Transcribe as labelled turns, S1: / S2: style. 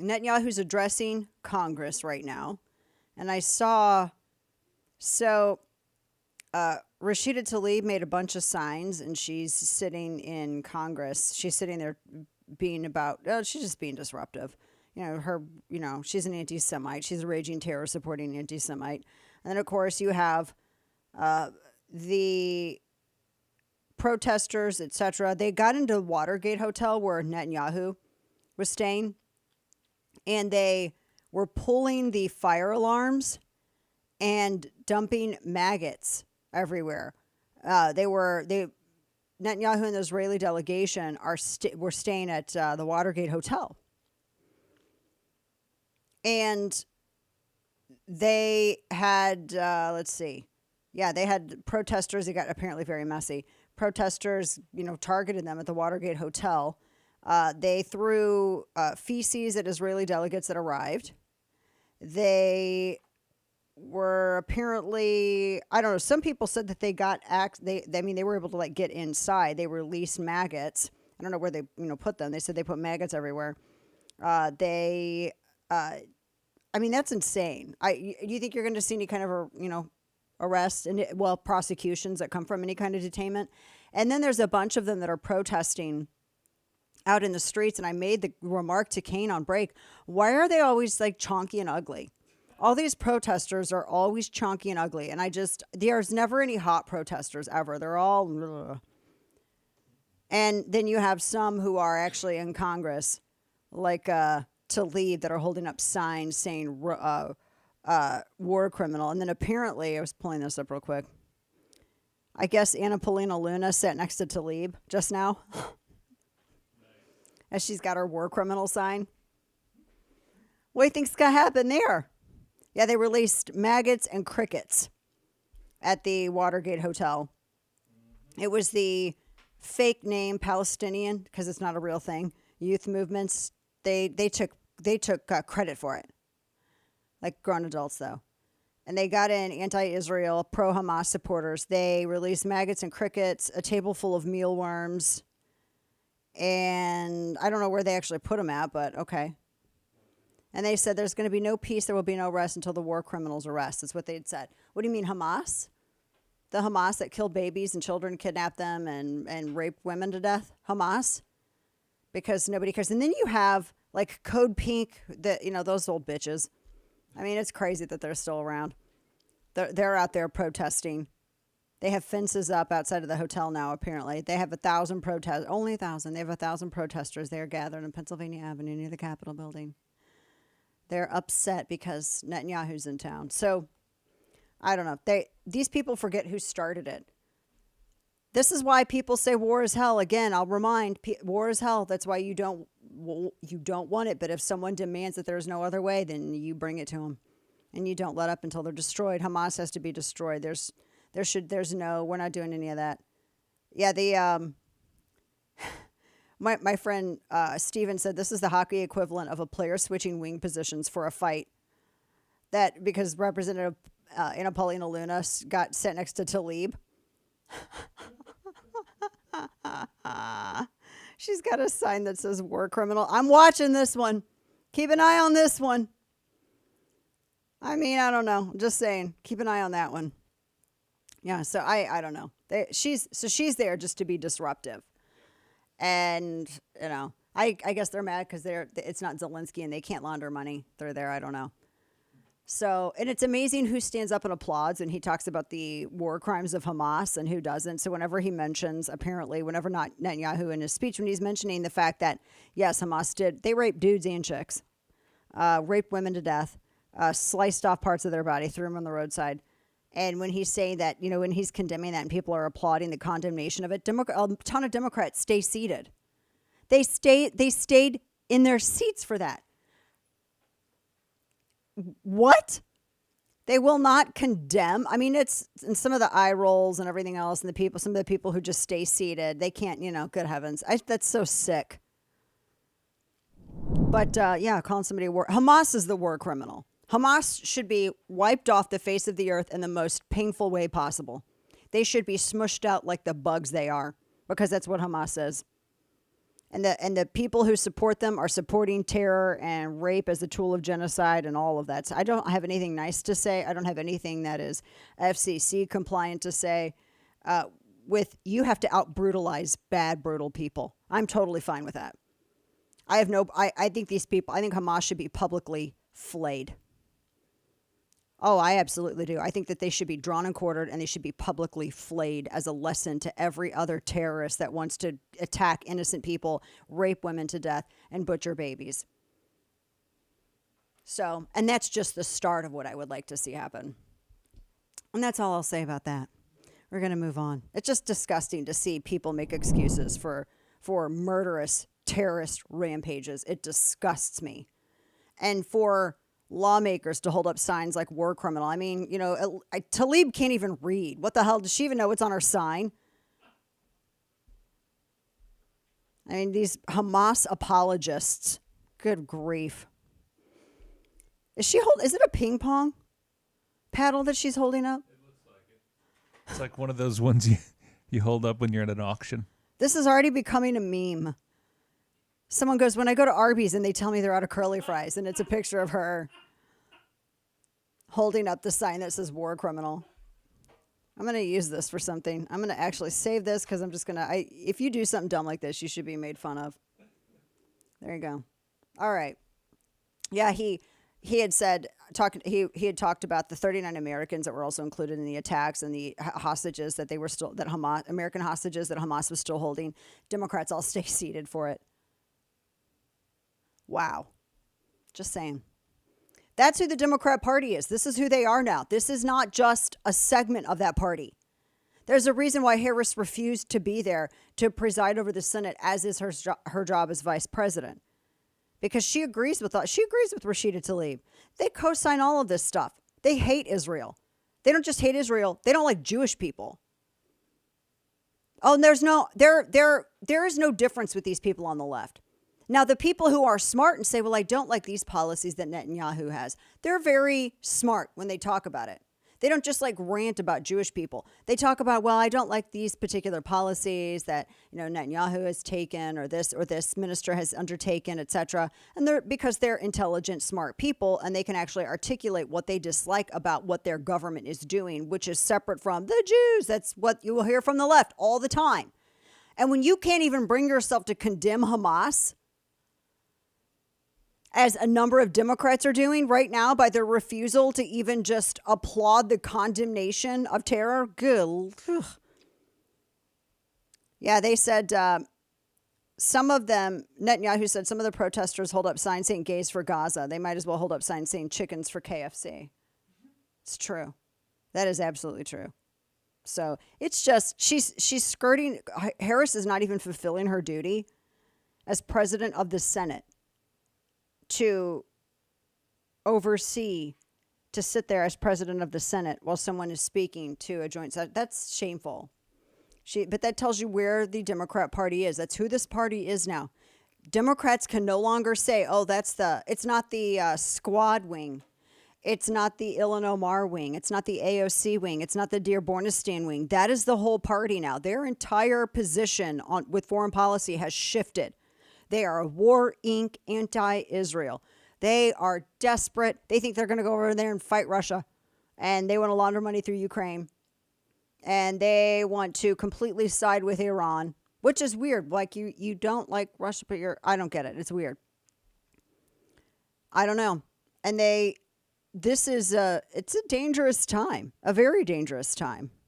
S1: Netanyahu's addressing Congress right now. And I saw, so Rashida Tlaib made a bunch of signs, and she's sitting in Congress. She's sitting there she's just being disruptive. She's an anti-Semite. She's a raging terror supporting anti-Semite. And then, of course, you have the protesters, etc. They got into the Watergate Hotel where Netanyahu was staying, and they were pulling the fire alarms and dumping maggots everywhere. Netanyahu and the Israeli delegation were staying at the Watergate Hotel, and they had they had protesters. It got apparently very messy. Protesters, targeted them at the Watergate Hotel. They threw feces at Israeli delegates that arrived. They were apparently, I don't know, some people said that they got they were able to get inside. They released maggots. I don't know where they put them. They said they put maggots everywhere. That's insane. You think you're going to see any kind of arrests and prosecutions that come from any kind of detainment? And then there's a bunch of them that are protesting out in the streets, and I made the remark to Kane on break, why are they always chonky and ugly? All these protesters are always chonky and ugly, and there's never any hot protesters ever. They're all ugh. And then you have some who are actually in Congress, to lead, that are holding up signs saying war criminal. And then apparently, I was pulling this up real quick, I guess Anna Paulina Luna sat next to Tlaib just now. As she's got her war criminal sign. What do you think's going to happen there? Yeah, they released maggots and crickets at the Watergate Hotel. It was the fake name Palestinian, because it's not a real thing. Youth movements, they took credit for it. Like grown adults, though. And they got in anti-Israel, pro-Hamas supporters. They released maggots and crickets, a table full of mealworms. And I don't know where they actually put them at, but okay. And they said there's going to be no peace, there will be no rest until the war criminals arrest. That's what they had said. What do you mean, Hamas? The Hamas that killed babies and children, kidnapped them, and raped women to death? Hamas? Because nobody cares. And then you have, Code Pink, those old bitches. I mean, it's crazy that they're still around. They're out there protesting. They have fences up outside of the hotel now, apparently. They have 1,000 protesters. Only 1,000. They have 1,000 protesters. They are gathered on Pennsylvania Avenue near the Capitol building. They're upset because Netanyahu's in town. So, I don't know. These people forget who started it. This is why people say war is hell. Again, I'll remind, war is hell. That's why you don't want it. But if someone demands that there's no other way, then you bring it to them. And you don't let up until they're destroyed. Hamas has to be destroyed. We're not doing any of that. Yeah, my friend Steven said this is the hockey equivalent of a player switching wing positions for a fight. That because Representative Anna Paulina Luna got sat next to Tlaib. She's got a sign that says war criminal. I'm watching this one. Keep an eye on this one. I mean, I don't know. I'm just saying. Keep an eye on that one. Yeah, so I don't know. She's there just to be disruptive. And, I guess they're mad because it's not Zelensky and they can't launder money. They're there. I don't know. So, and it's amazing who stands up and applauds and he talks about the war crimes of Hamas and who doesn't. So whenever he mentions, apparently, whenever not Netanyahu in his speech, when he's mentioning the fact that, yes, Hamas they raped dudes and chicks, raped women to death, sliced off parts of their body, threw them on the roadside. And when he's saying that, when he's condemning that and people are applauding the condemnation of it, a ton of Democrats stay seated. They stayed in their seats for that. What? They will not condemn. I mean, it's and some of the eye rolls and everything else, and some of the people who just stay seated, they can't, good heavens. That's so sick. But calling somebody Hamas is the war criminal. Hamas should be wiped off the face of the earth in the most painful way possible. They should be smushed out like the bugs they are, because that's what Hamas is. And the people who support them are supporting terror and rape as a tool of genocide and all of that. So I don't have anything nice to say. I don't have anything that is FCC compliant to say. You have to out-brutalize bad, brutal people. I'm totally fine with that. I think I think Hamas should be publicly flayed. Oh, I absolutely do. I think that they should be drawn and quartered and they should be publicly flayed as a lesson to every other terrorist that wants to attack innocent people, rape women to death, and butcher babies. So, and that's just the start of what I would like to see happen. And that's all I'll say about that. We're going to move on. It's just disgusting to see people make excuses for murderous terrorist rampages. It disgusts me. And for lawmakers to hold up signs like war criminal. I mean, Tlaib can't even read. What the hell? Does she even know what's on her sign? I mean, these Hamas apologists. Good grief. Is it a ping pong paddle that she's holding up?
S2: It looks like it. It's like one of those ones you hold up when you're at an auction.
S1: This is already becoming a meme. Someone goes, when I go to Arby's and they tell me they're out of curly fries, and it's a picture of her holding up the sign that says war criminal. I'm going to use this for something. I'm going to actually save this because I'm just going to, if you do something dumb like this, you should be made fun of. There you go. All right. Yeah, he had said, he had talked about the 39 Americans that were also included in the attacks and the hostages that American hostages that Hamas was still holding. Democrats all stay seated for it. Wow. Just saying. That's who the Democrat Party is. This is who they are now. This is not just a segment of that party. There's a reason why Harris refused to be there to preside over the Senate, as is her job as vice president. Because she agrees with Rashida Tlaib. They co-sign all of this stuff. They hate Israel. They don't just hate Israel. They don't like Jewish people. Oh, and there is no difference with these people on the left. Now, the people who are smart and say, well, I don't like these policies that Netanyahu has, they're very smart when they talk about it. They don't just rant about Jewish people. They talk about, well, I don't like these particular policies that, Netanyahu has taken or this minister has undertaken, etc. And because they're intelligent, smart people, and they can actually articulate what they dislike about what their government is doing, which is separate from the Jews. That's what you will hear from the left all the time. And when you can't even bring yourself to condemn Hamas, as a number of Democrats are doing right now by their refusal to even just applaud the condemnation of terror. Good. Ugh. Yeah, they said some of them, Netanyahu said some of the protesters hold up signs saying gays for Gaza. They might as well hold up signs saying chickens for KFC. It's true. That is absolutely true. So it's just, she's skirting. Harris is not even fulfilling her duty as president of the Senate to oversee, to sit there as president of the Senate while someone is speaking to a joint session. That's shameful. But that tells you where the Democrat Party is. That's who this party is now. Democrats can no longer say, oh, it's not the squad wing. It's not the Illinois wing. It's not the AOC wing. It's not the Dearbornistan wing. That is the whole party now. Their entire position with foreign policy has shifted. They are War Inc. anti-Israel. They are desperate. They think they're going to go over there and fight Russia. And they want to launder money through Ukraine. And they want to completely side with Iran, which is weird. You don't like Russia, but I don't get it. It's weird. I don't know. And it's a dangerous time, a very dangerous time.